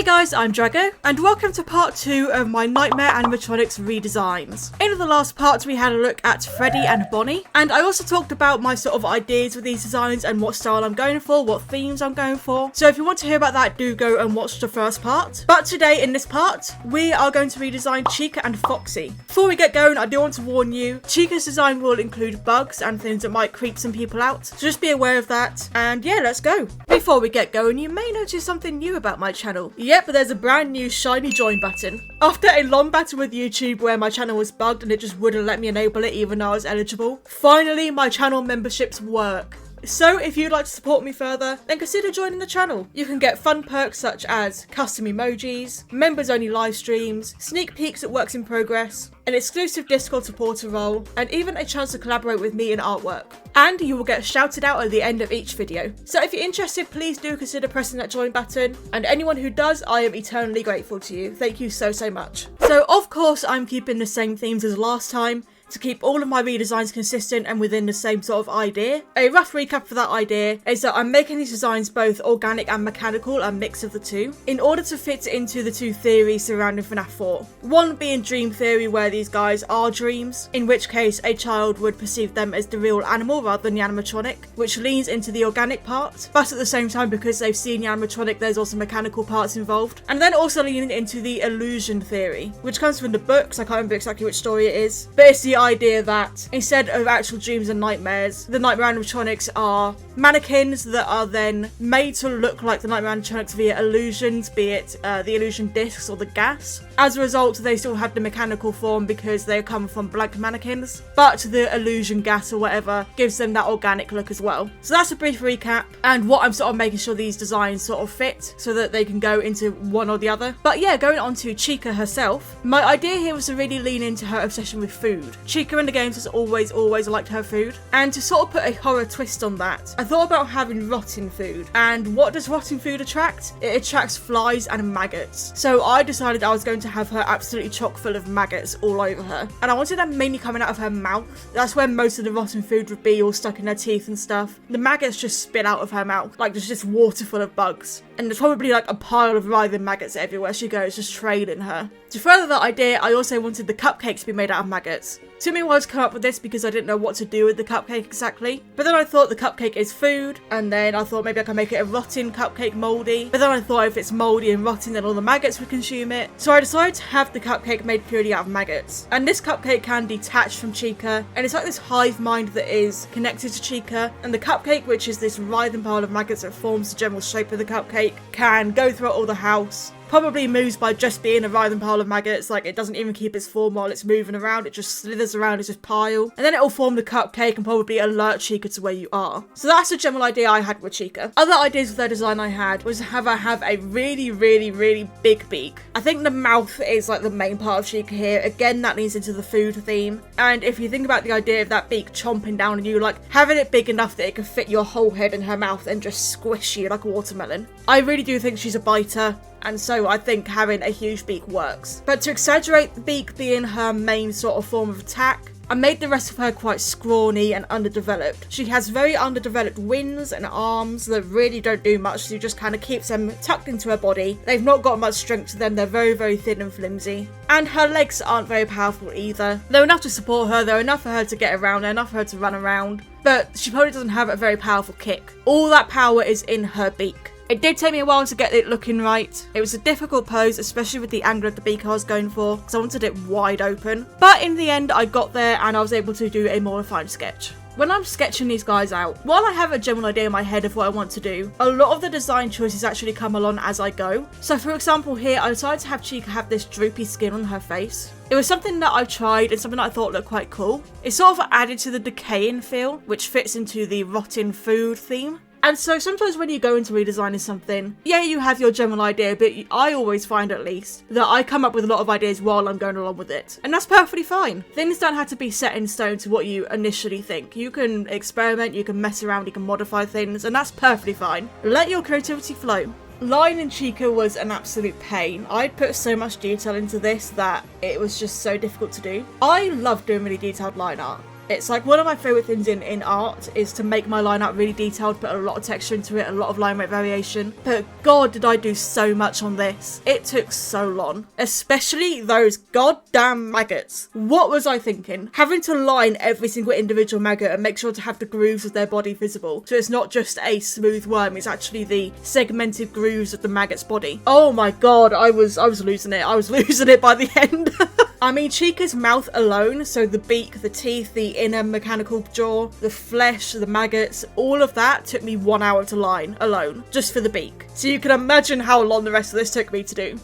Hey guys, I'm Drago, and welcome to part 2 of my Nightmare Animatronics redesigns. In the last part, we had a look at Freddy and Bonnie, and I also talked about my sort of ideas with these designs and what style I'm going for, what themes I'm going for. So if you want to hear about that, do go and watch the first part. But today, in this part, we are going to redesign Chica and Foxy. Before we get going, I do want to warn you, Chica's design will include bugs and things that might creep some people out, so just be aware of that, and yeah, let's go. Before we get going, you may notice something new about my channel. Yep, there's a brand new shiny join button. After a long battle with YouTube where my channel was bugged and it just wouldn't let me enable it even though I was eligible, finally my channel memberships work. So if you'd like to support me further, then consider joining the channel. You can get fun perks such as custom emojis, members only live streams, sneak peeks at works in progress, an exclusive Discord supporter role, and even a chance to collaborate with me in artwork. And you will get shouted out at the end of each video. So if you're interested, please do consider pressing that join button, and anyone who does, I am eternally grateful to you. Thank you so much. So of course I'm keeping the same themes as last time, to keep all of my redesigns consistent and within the same sort of idea. A rough recap for that idea is that I'm making these designs both organic and mechanical, a mix of the two, in order to fit into the two theories surrounding FNAF 4. One being dream theory, where these guys are dreams, in which case a child would perceive them as the real animal rather than the animatronic, which leans into the organic part, but at the same time, because they've seen the animatronic, there's also mechanical parts involved. And then also leaning into the illusion theory, which comes from the books. I can't remember exactly which story it is, but it's the idea that instead of actual dreams and nightmares, the nightmare animatronics are mannequins that are then made to look like the nightmare animatronics via illusions, be it the illusion discs or the gas. As a result, they still have the mechanical form because they come from blank mannequins, but the illusion gas or whatever gives them that organic look as well. So that's a brief recap and what I'm sort of making sure these designs sort of fit so that they can go into one or the other. But yeah, going on to Chica herself, my idea here was to really lean into her obsession with food. Chica in the games has always liked her food, and to sort of put a horror twist on that, I thought about having rotten food. And what does rotten food attract? It attracts flies and maggots. So I decided I was going to have her absolutely chock full of maggots all over her, and I wanted them mainly coming out of her mouth. That's where most of the rotten food would be, all stuck in her teeth and stuff. The maggots just spit out of her mouth, like there's just water full of bugs, and there's probably like a pile of writhing maggots everywhere she goes, just trailing her. To further that idea, I also wanted the cupcakes to be made out of maggots. It took me a while to come up with this because I didn't know what to do with the cupcake exactly. But then I thought the cupcake is food, and then I thought maybe I can make it a rotten cupcake mouldy. But then I thought if it's mouldy and rotten, then all the maggots would consume it. So I decided to have the cupcake made purely out of maggots. And this cupcake can detach from Chica, and it's like this hive mind that is connected to Chica. And the cupcake, which is this writhing pile of maggots that forms the general shape of the cupcake, can go throughout all the house. Probably moves by just being a writhing pile of maggots, like it doesn't even keep its form while it's moving around, it just slithers around as this pile, and then it'll form the cupcake and probably alert Chica to where you are. So that's the general idea I had with Chica. Other ideas with their design I had was to have her have a really big beak. I think the mouth is like the main part of Chica here. Again, that leads into the food theme, and if you think about the idea of that beak chomping down on you, like having it big enough that it can fit your whole head in her mouth and just squish you like a watermelon. I really do think she's a biter, and so I think having a huge beak works. But to exaggerate the beak being her main sort of form of attack, I made the rest of her quite scrawny and underdeveloped. She has very underdeveloped wings and arms that really don't do much, so just kind of keeps them tucked into her body. They've not got much strength to them, they're very thin and flimsy. And her legs aren't very powerful either. They're enough to support her, they're enough for her to get around, they're enough for her to run around, but she probably doesn't have a very powerful kick. All that power is in her beak. It did take me a while to get it looking right. It was a difficult pose, especially with the angle of the beak I was going for, because I wanted it wide open. But in the end, I got there and I was able to do a more refined sketch. When I'm sketching these guys out, while I have a general idea in my head of what I want to do, a lot of the design choices actually come along as I go. So for example here, I decided to have Chica have this droopy skin on her face. It was something that I tried and something that I thought looked quite cool. It sort of added to the decaying feel, which fits into the rotten food theme. And so sometimes when you go into redesigning something, yeah, you have your general idea, but I always find at least that I come up with a lot of ideas while I'm going along with it. And that's perfectly fine. Things don't have to be set in stone to what you initially think. You can experiment, you can mess around, you can modify things, and that's perfectly fine. Let your creativity flow. Line in Chica was an absolute pain. I'd put so much detail into this that it was just so difficult to do. I love doing really detailed line art. It's like one of my favourite things in art is to make my line art really detailed, put a lot of texture into it, a lot of line rate variation. But god, did I do so much on this. It took so long. Especially those goddamn maggots. What was I thinking? Having to line every single individual maggot and make sure to have the grooves of their body visible. So it's not just a smooth worm, it's actually the segmented grooves of the maggot's body. Oh my god, I was losing it. I was losing it by the end. I mean, Chica's mouth alone, so the beak, the teeth, the inner mechanical jaw, the flesh, the maggots, all of that took me 1 hour to line alone, just for the beak. So you can imagine how long the rest of this took me to do.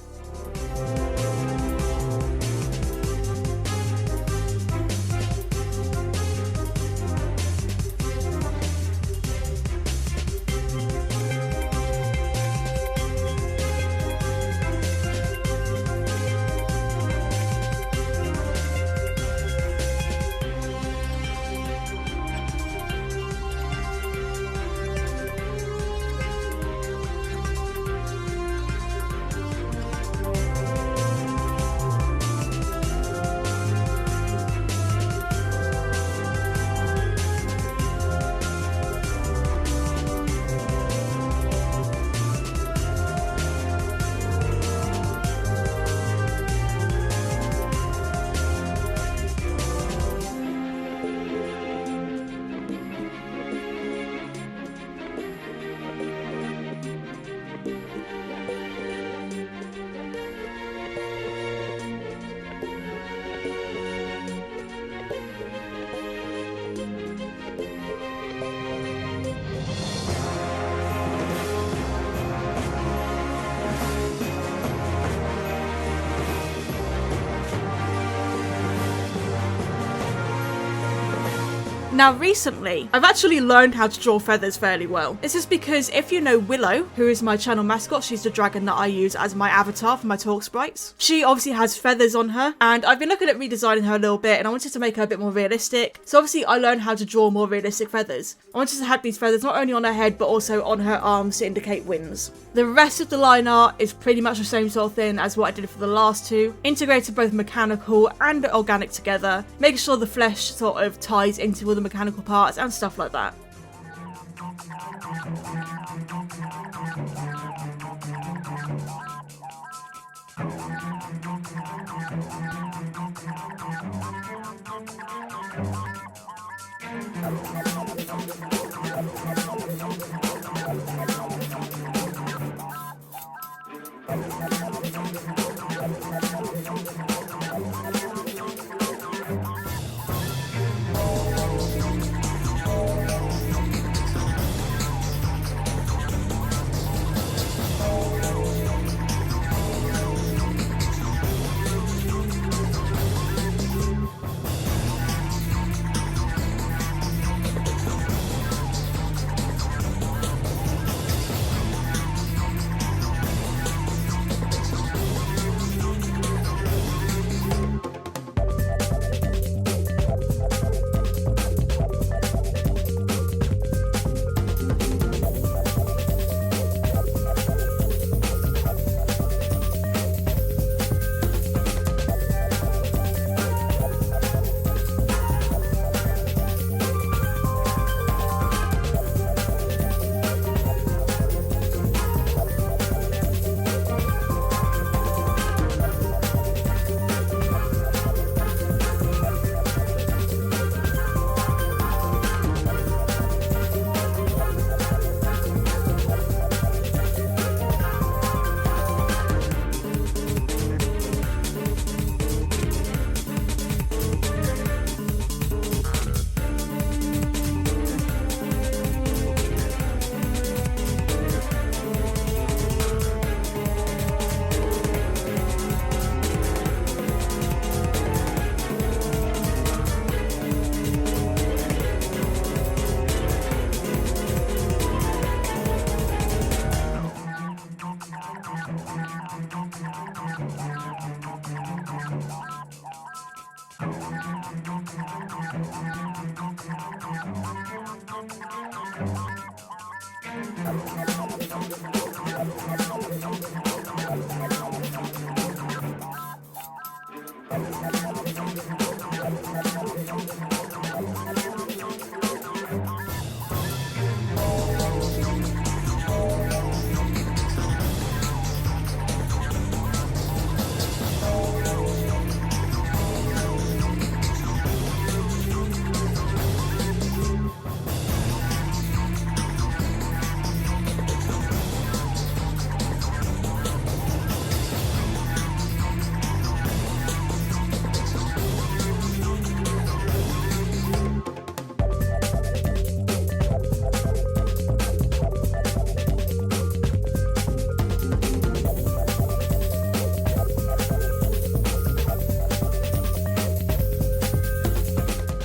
Now recently, I've actually learned how to draw feathers fairly well. This is because if you know Willow, who is my channel mascot, she's the dragon that I use as my avatar for my talk sprites. She obviously has feathers on her, and I've been looking at redesigning her a little bit, and I wanted to make her a bit more realistic. So obviously I learned how to draw more realistic feathers. I wanted to have these feathers not only on her head, but also on her arms to indicate wings. The rest of the line art is pretty much the same sort of thing as what I did for the last two. Integrated both mechanical and organic together, making sure the flesh sort of ties into all the mechanical parts and stuff like that.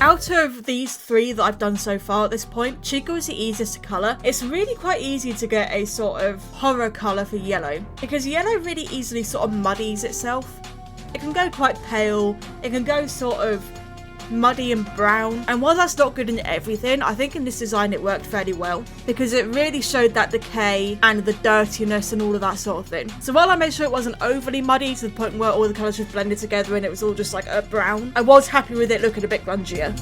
Out of these 3 that I've done so far at this point, Chica was the easiest to colour. It's really quite easy to get a sort of horror colour for yellow, because yellow really easily sort of muddies itself. It can go quite pale, it can go sort of muddy and brown, and while that's not good in everything, I think in this design it worked fairly well because it really showed that decay and the dirtiness and all of that sort of thing. So while I made sure it wasn't overly muddy to the point where all the colours just blended together and it was all just like a brown, I was happy with it looking a bit grungier.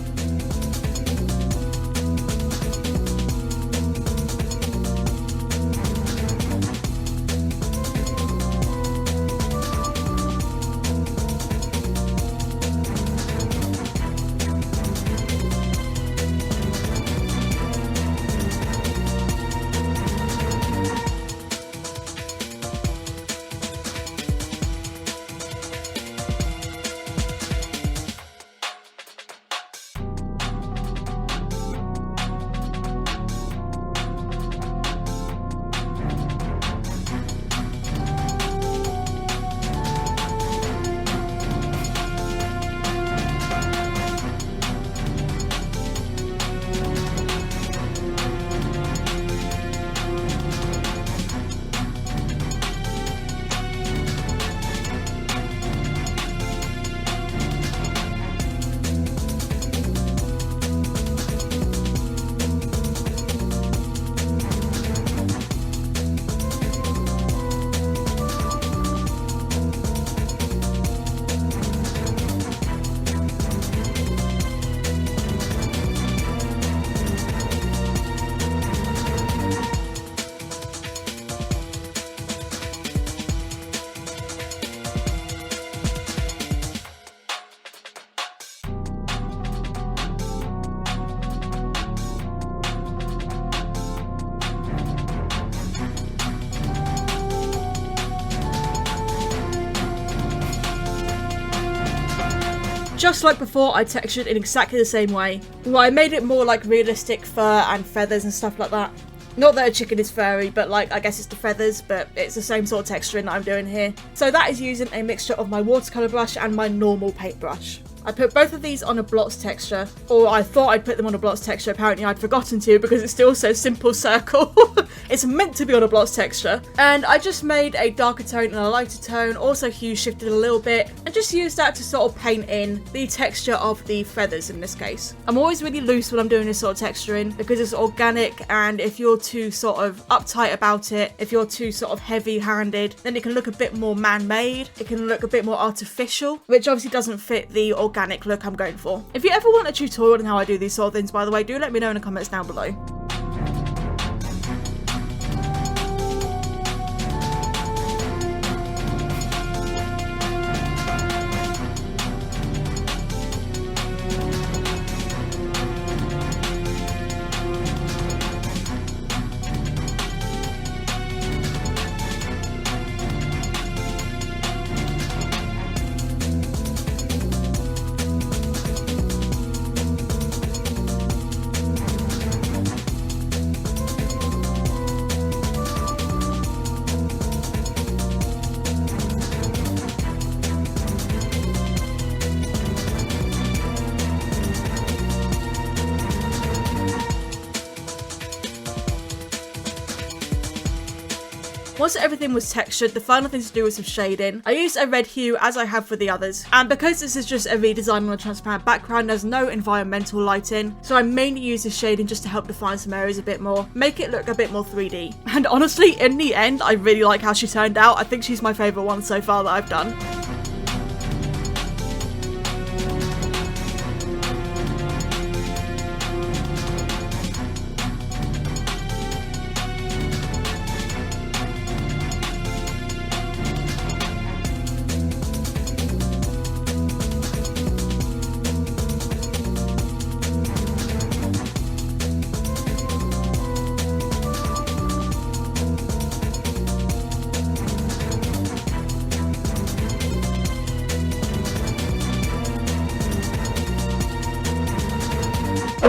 Just like before, I textured in exactly the same way. Well, I made it more like realistic fur and feathers and stuff like that. Not that a chicken is furry, but like, I guess it's the feathers, but it's the same sort of texturing that I'm doing here. So that is using a mixture of my watercolour brush and my normal paintbrush. I put both of these on a blotts texture, or I thought I'd put them on a blotts texture, apparently I'd forgotten to because it still says simple circle. It's meant to be on a blotts texture. And I just made a darker tone and a lighter tone, also hue shifted a little bit, and just used that to sort of paint in the texture of the feathers in this case. I'm always really loose when I'm doing this sort of texturing because it's organic, and if you're too sort of uptight about it, if you're too sort of heavy-handed, then it can look a bit more man-made, it can look a bit more artificial, which obviously doesn't fit the organic look I'm going for. If you ever want a tutorial on how I do these sort of things, by the way, do let me know in the comments down below. Once everything was textured, the final thing to do was some shading. I used a red hue as I have for the others, and because this is just a redesign on a transparent background, there's no environmental lighting, so I mainly use this shading just to help define some areas a bit more, make it look a bit more 3D. And honestly, in the end, I really like how she turned out. I think she's my favourite one so far that I've done.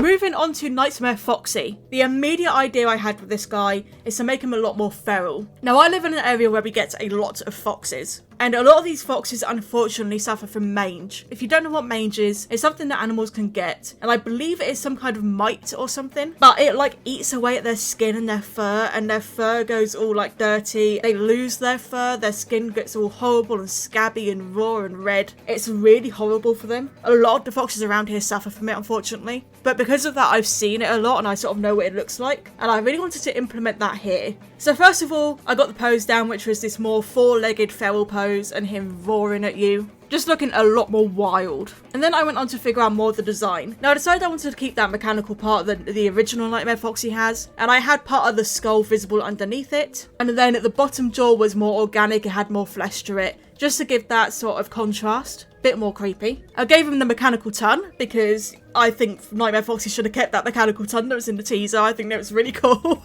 Moving on to Nightmare Foxy. The immediate idea I had with this guy is to make him a lot more feral. Now, I live in an area where we get a lot of foxes, And a lot of these foxes unfortunately suffer from mange. If you don't know what mange is, it's something that animals can get, and I believe it is some kind of mite or something, but it like eats away at their skin and their fur goes all like dirty. They lose their fur, their skin gets all horrible and scabby and raw and red. It's really horrible for them. A lot of the foxes around here suffer from it, unfortunately, but because of that I've seen it a lot and I sort of know what it looks like, and I really wanted to implement that here. So first of all, I got the pose down, which was this more four-legged feral pose and him roaring at you, just looking a lot more wild. And then I went on to figure out more of the design. Now I decided I wanted to keep that mechanical part that the original Nightmare Foxy has, and I had part of the skull visible underneath it, and then at the bottom jaw was more organic, it had more flesh to it, just to give that sort of contrast. Bit more creepy. I gave him the mechanical tongue because I think Nightmare Foxy should have kept that mechanical tongue that was in the teaser. I think that was really cool.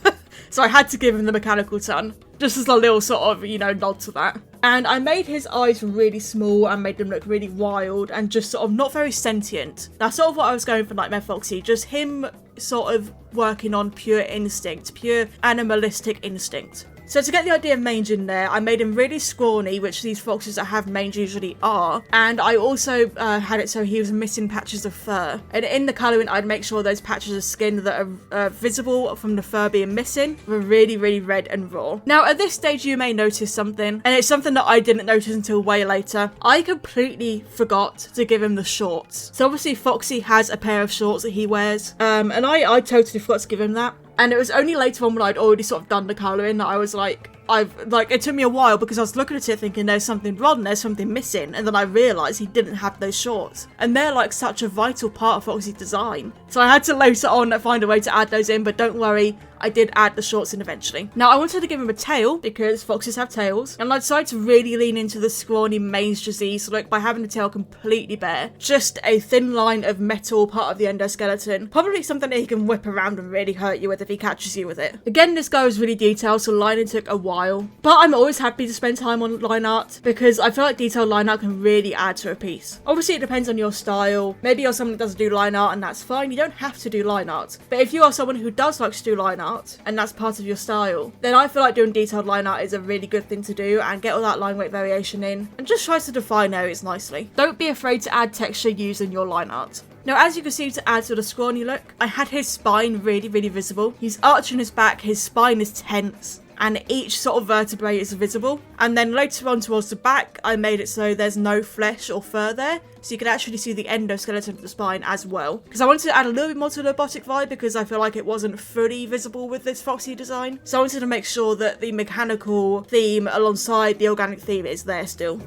So I had to give him the mechanical tongue, just as a little sort of, you know, nod to that. And I made his eyes really small and made them look really wild and just sort of not very sentient. That's sort of what I was going for Nightmare Foxy, just him sort of working on pure instinct, pure animalistic instinct. So to get the idea of mange in there, I made him really scrawny, which these foxes that have mange usually are. And I also had it so he was missing patches of fur. And in the colouring, I'd make sure those patches of skin that are visible from the fur being missing were really, really red and raw. Now, at this stage, you may notice something, and it's something that I didn't notice until way later. I completely forgot to give him the shorts. So obviously, Foxy has a pair of shorts that he wears, and I totally forgot to give him that. And it was only later on when I'd already sort of done the colouring that I was like, it took me a while because I was looking at it thinking there's something wrong, there's something missing, and then I realised he didn't have those shorts. And they're like such a vital part of Foxy's design. So I had to later on find a way to add those in, but don't worry, I did add the shorts in eventually. Now I wanted to give him a tail because foxes have tails, and I decided to really lean into the scrawny mange disease look by having the tail completely bare. Just a thin line of metal part of the endoskeleton. Probably something that he can whip around and really hurt you with if he catches you with it. Again, this guy was really detailed, so lining took a while. But I'm always happy to spend time on line art because I feel like detailed line art can really add to a piece. Obviously it depends on your style. Maybe you're someone that doesn't do line art and that's fine. You don't have to do line art. But if you are someone who does like to do line art and that's part of your style, then I feel like doing detailed line art is a really good thing to do and get all that line weight variation in and just try to define areas nicely. Don't be afraid to add texture using your line art. Now, as you can see, to add to the scrawny look, I had his spine really, really visible. He's arching his back, his spine is tense, and each sort of vertebrae is visible. And then later on towards the back, I made it so there's no flesh or fur there, so you can actually see the endoskeleton of the spine as well. Because I wanted to add a little bit more to the robotic vibe because I feel like it wasn't fully visible with this Foxy design. So I wanted to make sure that the mechanical theme alongside the organic theme is there still.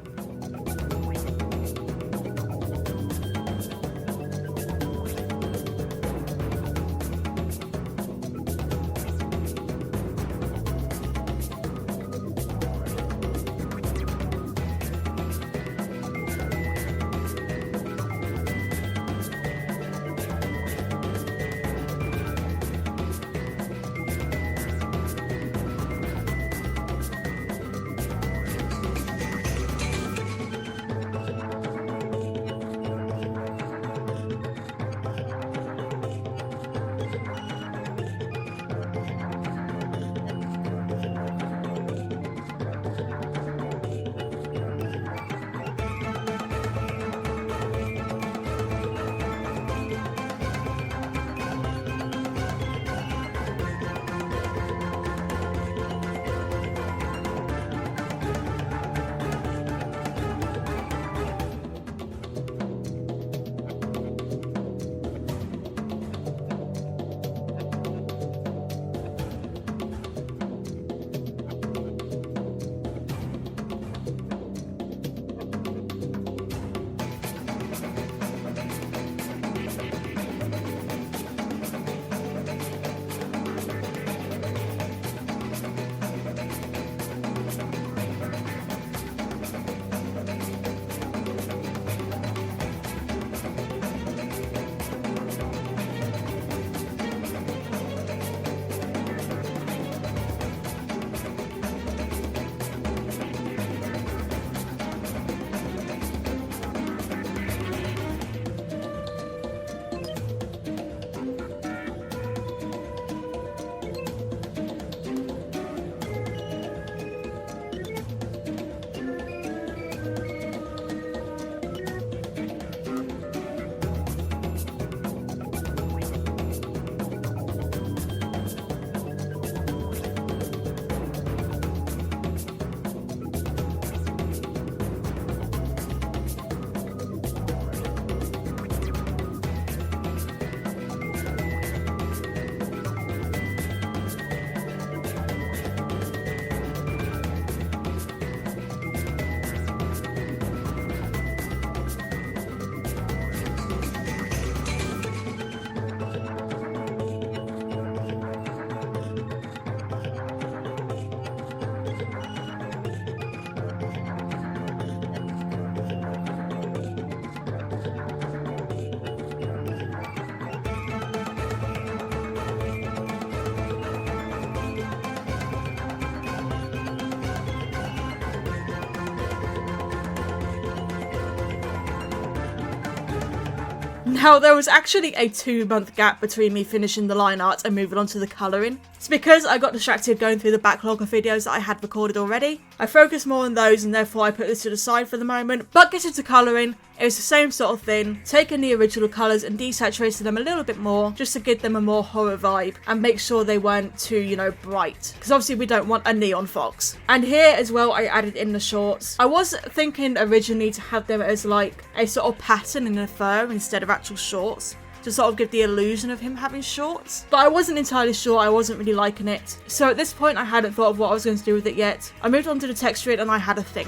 Now, there was actually a 2-month gap between me finishing the line art and moving on to the colouring. It's because I got distracted going through the backlog of videos that I had recorded already. I focused more on those and therefore I put this to the side for the moment. But getting to colouring, it was the same sort of thing, taking the original colours and desaturating them a little bit more just to give them a more horror vibe and make sure they weren't too, you know, bright. Because obviously we don't want a neon fox. And here as well I added in the shorts. I was thinking originally to have them as like a sort of pattern in a fur instead of actual shorts, to sort of give the illusion of him having shorts. But I wasn't entirely sure, I wasn't really liking it. So at this point I hadn't thought of what I was going to do with it yet. I moved on to the texturing and I had a think.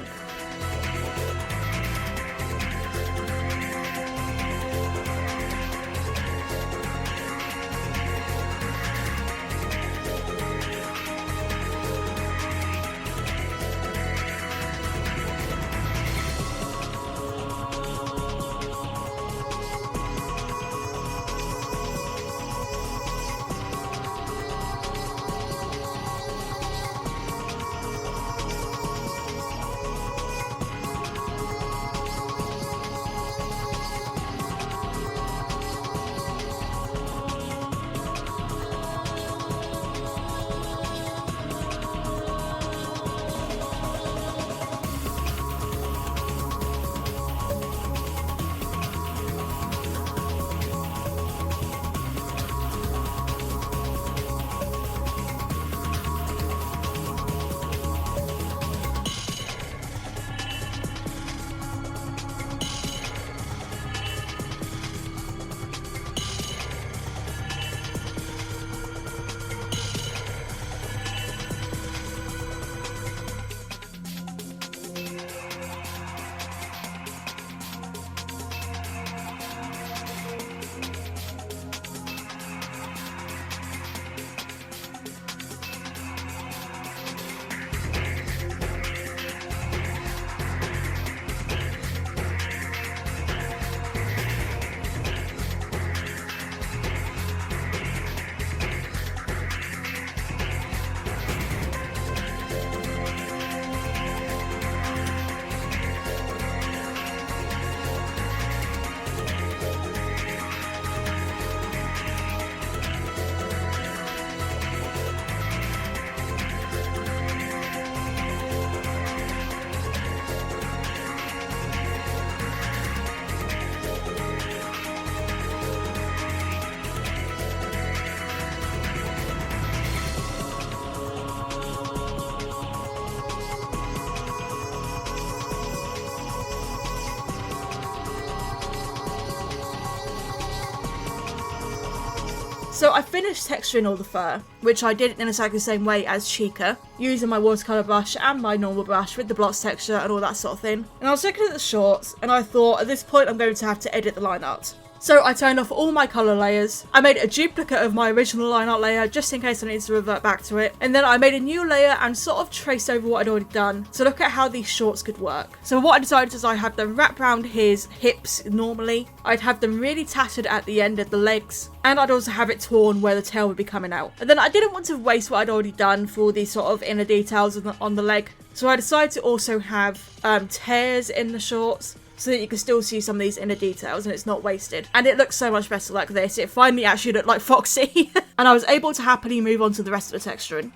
So I finished texturing all the fur, which I did in exactly the same way as Chica, using my watercolour brush and my normal brush with the blotch texture and all that sort of thing. And I was looking at the shorts and I thought at this point I'm going to have to edit the line art. So I turned off all my colour layers, I made a duplicate of my original line art layer just in case I needed to revert back to it, and then I made a new layer and sort of traced over what I'd already done to look at how these shorts could work. So what I decided is I had them wrap around his hips normally, I'd have them really tattered at the end of the legs, and I'd also have it torn where the tail would be coming out. And then I didn't want to waste what I'd already done for these sort of inner details on the leg, so I decided to also have tears in the shorts, so that you can still see some of these inner details and it's not wasted. And it looks so much better like this. It finally actually looked like Foxy. And I was able to happily move on to the rest of the texturing.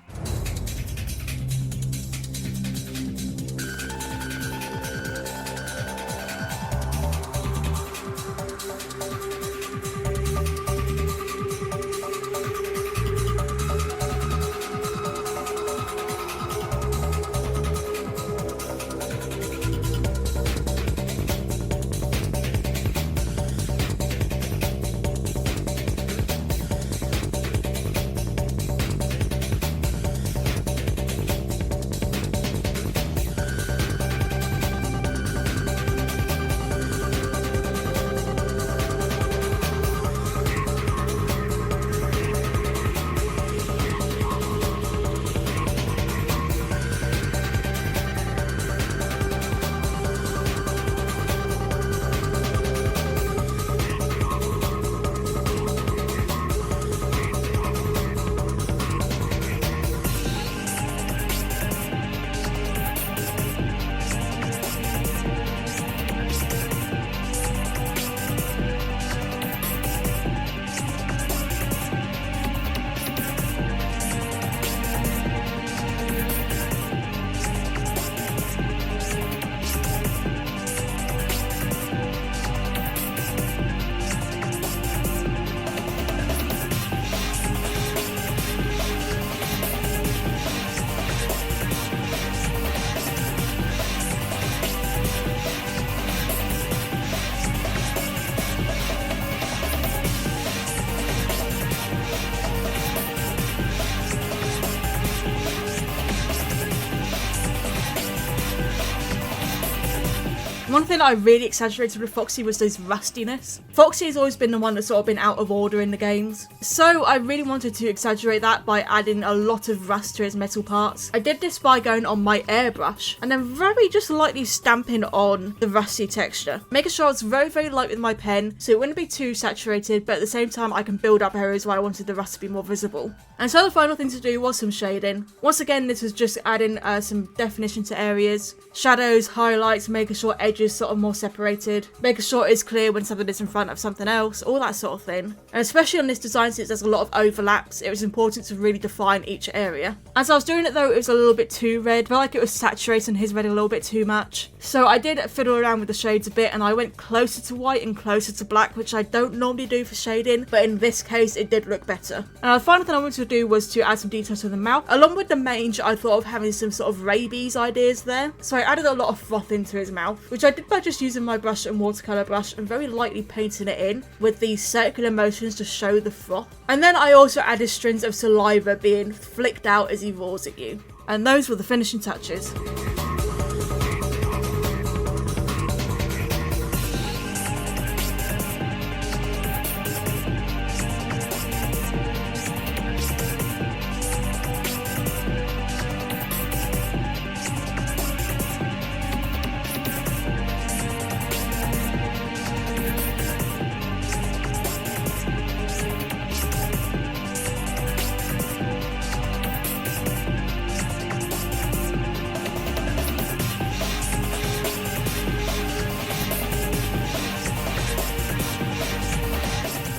One thing I really exaggerated with Foxy was his rustiness. Foxy has always been the one that's sort of been out of order in the games, so I really wanted to exaggerate that by adding a lot of rust to his metal parts. I did this by going on my airbrush and then very just lightly stamping on the rusty texture, making sure it's very light with my pen so it wouldn't be too saturated, but at the same time I can build up areas where I wanted the rust to be more visible. And so the final thing to do was some shading. Once again, this was just adding some definition to areas, shadows, highlights, making sure edges sort of more separated, making sure it's clear when something is in front of something else, all that sort of thing. And especially on this design, since there's a lot of overlaps, it was important to really define each area. As I was doing it though, it was a little bit too red. I felt like it was saturating his red a little bit too much. So I did fiddle around with the shades a bit and I went closer to white and closer to black, which I don't normally do for shading, but in this case it did look better. And the final thing I wanted to do was to add some details to the mouth. Along with the mange, I thought of having some sort of rabies ideas there. So I added a lot of froth into his mouth, which I did by just using my brush and watercolour brush and very lightly painting it in with these circular motions to show the froth. And then I also added strings of saliva being flicked out as he roars at you. And those were the finishing touches.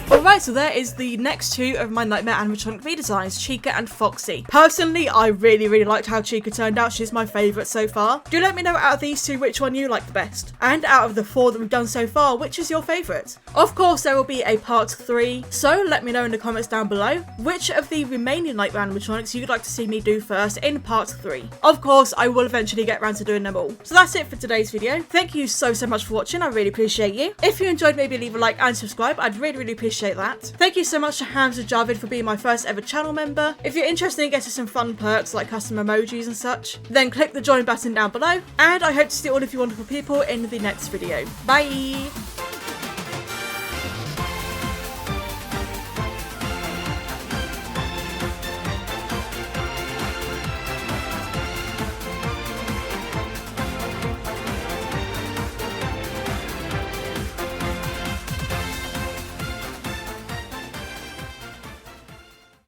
Alright, so there is the next two of my Nightmare animatronic redesigns, Chica and Foxy. Personally, I really liked how Chica turned out. She's my favourite so far. Do let me know out of these two which one you like the best. And out of the 4 that we've done so far, which is your favourite? Of course, there will be a part 3, so let me know in the comments down below which of the remaining Nightmare animatronics you'd like to see me do first in part 3. Of course, I will eventually get around to doing them all. So that's it for today's video. Thank you so much for watching. I really appreciate you. If you enjoyed, maybe leave a like and subscribe. I'd really appreciate that. Thank you so much to Hams and Javid for being my first ever channel member. If you're interested in getting some fun perks like custom emojis and such, then click the join button down below, and I hope to see all of you wonderful people in the next video. Bye!